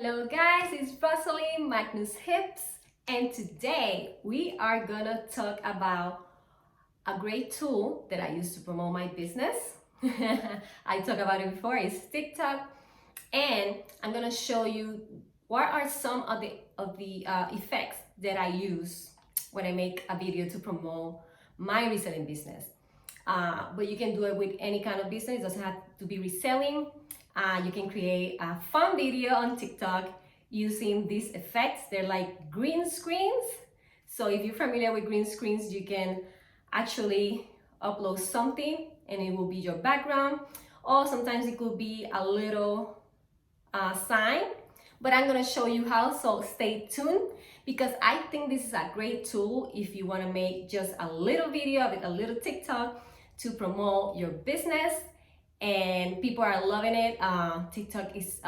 Hello guys, it's Rosalie Magnus Hips, and today we are gonna talk about a great tool that I use to promote my business. I talked about it before, it's TikTok, and I'm gonna show you what are some of the effects that I use when I make a video to promote my reselling business. But you can do it with any kind of business. It doesn't have to be reselling. You can create a fun video on TikTok using these effects. They're like green screens. So if you're familiar with green screens, you can actually upload something and it will be your background. Or sometimes it could be a little sign. But I'm gonna show you how, so stay tuned because I think this is a great tool if you wanna make just a little video with a little TikTok to promote your business, and people are loving it. TikTok is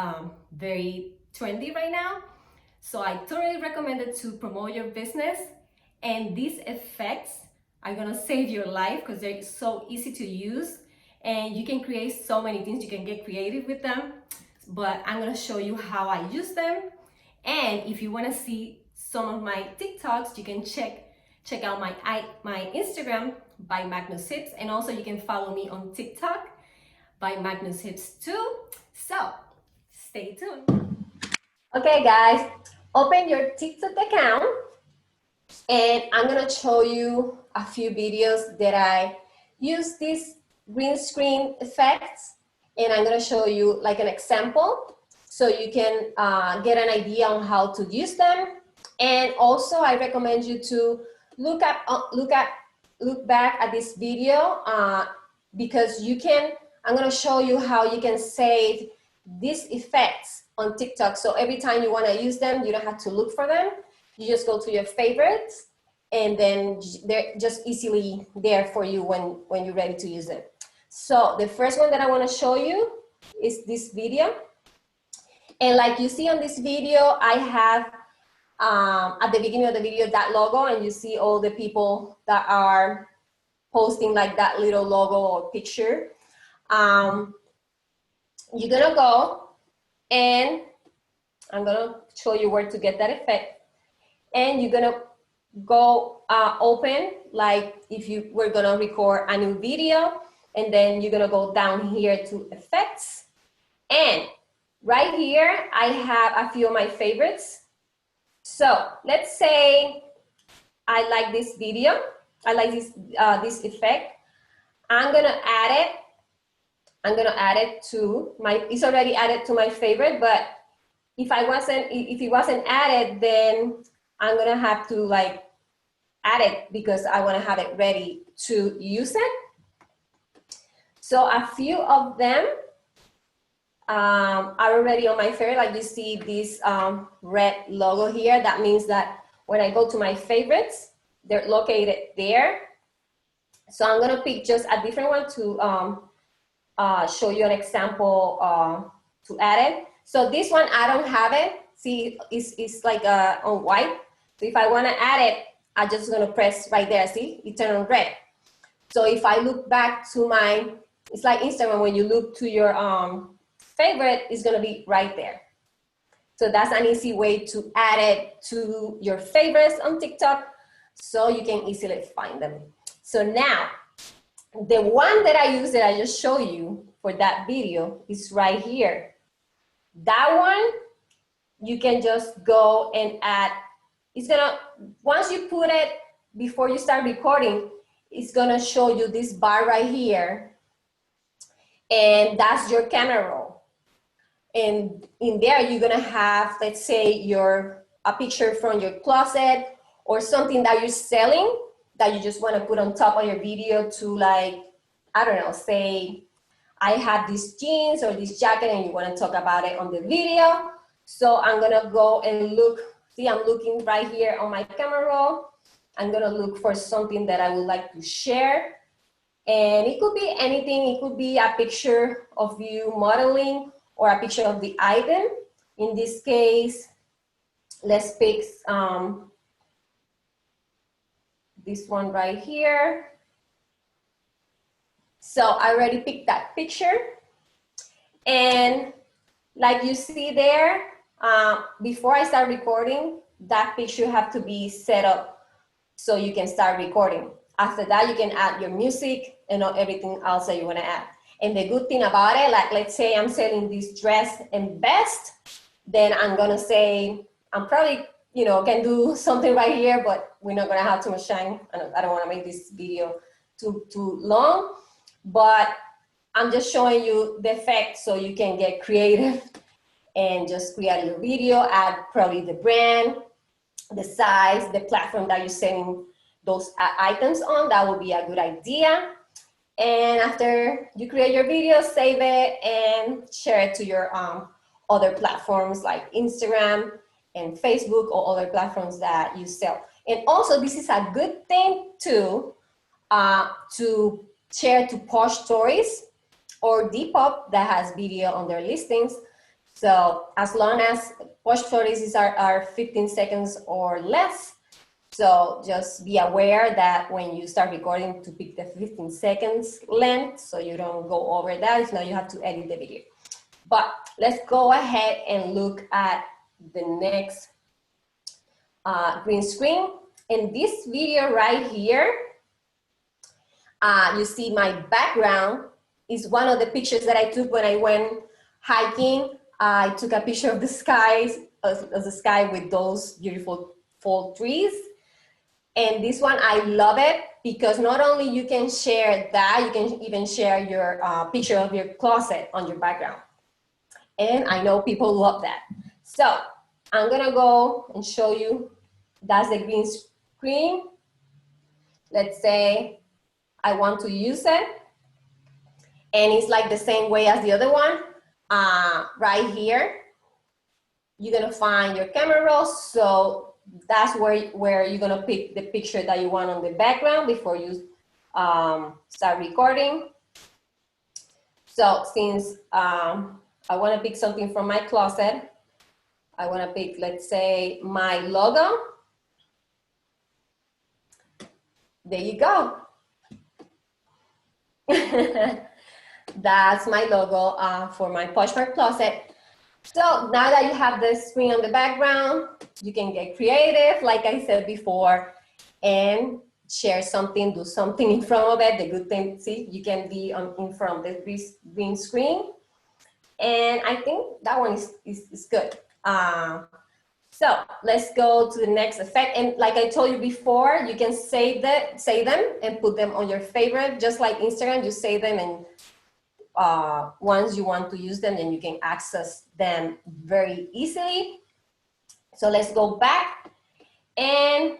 very trendy right now, so I totally recommend it to promote your business. And these effects are gonna save your life because they're so easy to use, and you can create so many things. You can get creative with them, but I'm gonna show you how I use them. And if you wanna see some of my TikToks, you can check out my Instagram by Magnus Hips, and also you can follow me on TikTok by Magnus Hips too. So stay tuned. Okay guys, open your TikTok account and I'm gonna show you a few videos that I use these green screen effects, and I'm gonna show you like an example so you can get an idea on how to use them. And also I recommend you to look back at this video because I'm gonna show you how you can save these effects on TikTok. So every time you wanna use them, you don't have to look for them. You just go to your favorites and then they're just easily there for you when you're ready to use it. So the first one that I want to show you is this video. And like you see on this video, I have at the beginning of the video that logo, and you see all the people that are posting like that little logo or picture. You're gonna go and I'm gonna show you where to get that effect. And you're gonna go open, like if you were gonna record a new video, and then you're gonna go down here to effects. And right here, I have a few of my favorites. So let's say I like this video, I like this effect. I'm gonna add it to my, it's already added to my favorite, but if it wasn't added, then I'm gonna have to like add it because I wanna have it ready to use it. So a few of them are already on my favorite. Like you see this red logo here. That means that when I go to my favorites, they're located there. So I'm gonna pick just a different one to show you an example to add it. So this one, I don't have it. See, it's like on white. So if I want to add it, I'm just going to press right there. See, it turned on red. So if I look back to my, it's like Instagram, when you look to your favorite, it's going to be right there. So that's an easy way to add it to your favorites on TikTok so you can easily find them. So now, the one that I use that I just showed you for that video is right here. That one, you can just go and add, it's gonna, once you put it, before you start recording, it's gonna show you this bar right here. And that's your camera roll. And in there, you're gonna have, let's say, a picture from your closet or something that you're selling that you just wanna put on top of your video to, like, I don't know, say, I have these jeans or this jacket and you wanna talk about it on the video. So I'm gonna go and look, see, I'm looking right here on my camera roll. I'm gonna look for something that I would like to share. And it could be anything. It could be a picture of you modeling or a picture of the item. In this case, let's pick this one right here. So I already picked that picture. And like you see there, before I start recording, that picture have to be set up so you can start recording. After that, you can add your music and everything else that you want to add. And the good thing about it, like let's say I'm selling this dress and vest, then I'm gonna say, I'm probably, can do something right here, but we're not gonna have too much time. I don't wanna make this video too long, but I'm just showing you the effect so you can get creative and just create your video, add probably the brand, the size, the platform that you're selling those items on. That would be a good idea. And after you create your video, save it and share it to your other platforms like Instagram and Facebook or other platforms that you sell. And also, this is a good thing too, to share to Posh Stories or Depop that has video on their listings. So as long as Posh Stories are 15 seconds or less, so just be aware that when you start recording to pick the 15 seconds length so you don't go over that. If not, you have to edit the video. But let's go ahead and look at the next green screen. In this video right here, you see my background is one of the pictures that I took when I went hiking. I took a picture of the skies, of the sky with those beautiful fall trees. And this one, I love it because not only you can share that, you can even share your picture of your closet on your background. And I know people love that. So I'm gonna go and show you, that's the green screen. Let's say I want to use it. And it's like the same way as the other one. Right here, you're gonna find your camera roll. So that's where you're gonna pick the picture that you want on the background before you start recording. So since I wanna pick something from my closet, I wanna pick, let's say, my logo. There you go. That's my logo for my Poshmark closet. So now that you have the screen on the background, you can get creative, like I said before, and share something, do something in front of it. The good thing, see, you can be in front of the green screen. And I think that one is good. So let's go to the next effect. And like I told you before, you can save them and put them on your favorite, just like Instagram, you save them and once you want to use them, then you can access them very easily. So let's go back and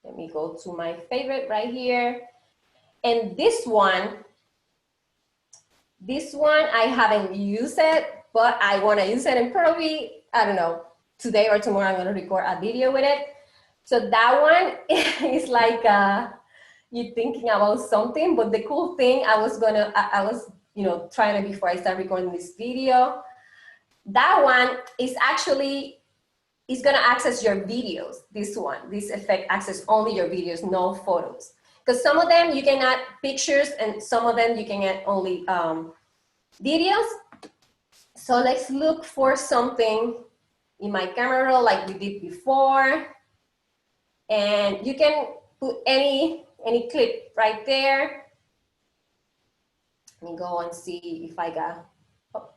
let me go to my favorite right here. And this one I haven't used it, but I want to use it, and probably, I don't know, today or tomorrow I'm going to record a video with it. So that one is like you're thinking about something, but the cool thing, I was trying it before I start recording this video. That one is actually, it's gonna access your videos. This effect access only your videos, no photos. Because some of them you can add pictures and some of them you can add only videos. So let's look for something in my camera roll like we did before. And you can put any clip right there. Let me go and see if I got, oh.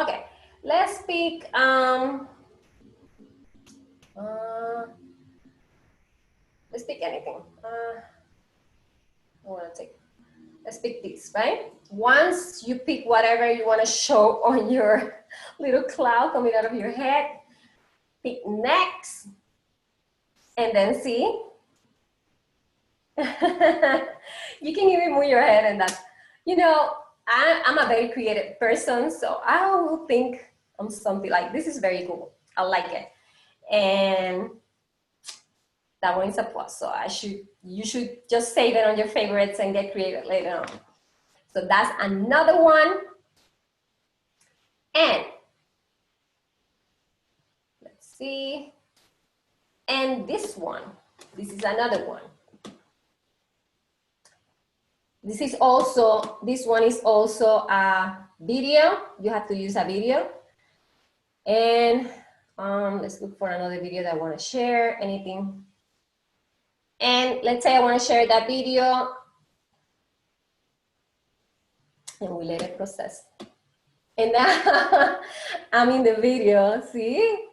Okay, let's pick, let's pick anything. Let's pick this, right? Once you pick whatever you want to show on your little cloud coming out of your head, pick next, and then see. You can even move your head and that. I'm a very creative person, so I will think on something like this is very cool. I like it. And that one is a plus. So you should just save it on your favorites and get creative later on. So that's another one. And let's see. And this is another one. This one is also a video. You have to use a video. And let's look for another video that I want to share, anything. And let's say I want to share that video, and we let it process. And now I'm in the video, see?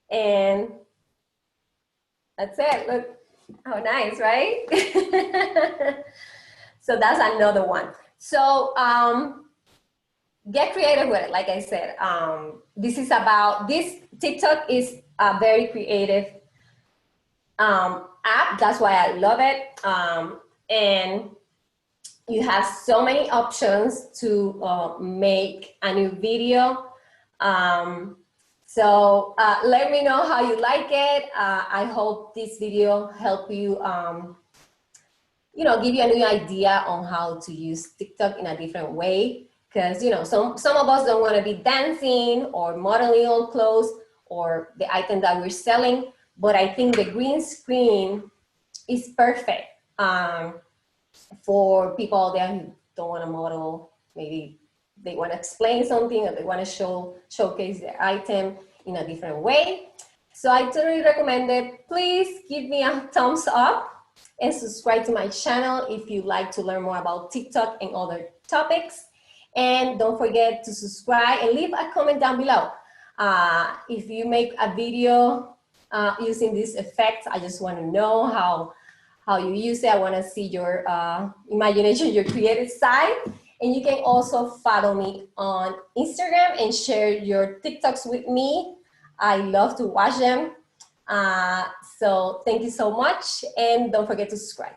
And that's it, look how nice, right? So that's another one. So get creative with it, like I said. This TikTok is a very creative app, that's why I love it. And you have so many options to make a new video. So let me know how you like it. I hope this video helped you, give you a new idea on how to use TikTok in a different way. Because, some of us don't want to be dancing or modeling on clothes or the item that we're selling. But I think the green screen is perfect for people out there who don't want to model. Maybe they want to explain something, or they want to showcase their item in a different way. So I totally recommend it. Please give me a thumbs up and subscribe to my channel if you'd like to learn more about TikTok and other topics. And don't forget to subscribe and leave a comment down below. If you make a video using this effect, I just want to know how you use it. I want to see your imagination, your creative side. And you can also follow me on Instagram and share your TikToks with me. I love to watch them. So thank you so much. And don't forget to subscribe.